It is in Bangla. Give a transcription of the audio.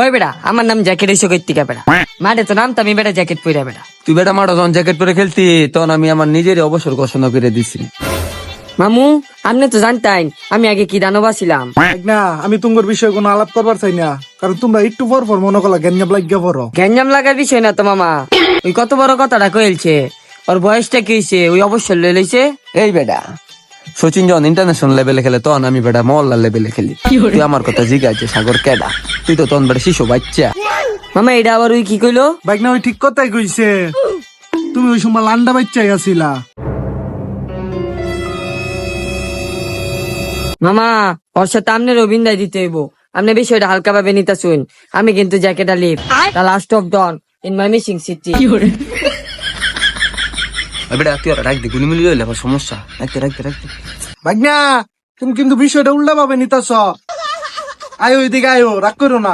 ওই বেটা আমার নাম জ্যাকেট এসে কইতিকা বেটা মাঠে তো নাম তো আমি বেটা জ্যাকেট পইরা বেটা। তুই বেটা মাঠে যখন জ্যাকেট পরে খেলতি তখন আমি আমার নিজেরই অবসর ঘোষণা করে দিছি। মামু আপনি তো জানতেন আমি আগে কি দানবা ছিলাম। না আমি তোমার বিষয়ে কোনো আলাপ করবার চাই না, কারণ তোমরা একটু পর পর মনে করলা জ্ঞান লাগিয়ে পড়ো। গ্যাঞ্জাম লাগার বিষয় না তো মামা, ওই কত বড় কথাটা কইলছে, ওর বয়সটা কি হইছে ওই অবসর লই লইছে। এই বেটা সচিন যখন ইন্টারন্যাশনাল লেভেলে খেলে তখন আমি বেটা মহল্লা লেভেলে খেলি। তুই আমার কথা জিজ্ঞাসা সাগর কেডা, তুই তো তখন বেটা শিশু বাচ্চা। মামা এটা আবার ওই কি কইলো? বাইক না ওই ঠিক কথাই কইছে, তুমি ওই সময় লান্ডা বাচ্চাই আছিলা। মামা ওর সাথে আপনার অভিনয় দিতে হইব, আপনি বিষয়টা হালকা ভাবে নিতে শুন। আমি কিন্তু jacket leave the last of dawn in my missing city. বেটা তুই আর রাখবি গুলিমিলি হইলে আবার সমস্যা। রাখতে বাইক না তুমি কিন্তু বিষয়টা উল্টা ভাবে নিতেছ। আয়ো এদিকে আয়ো, রাগ করো না।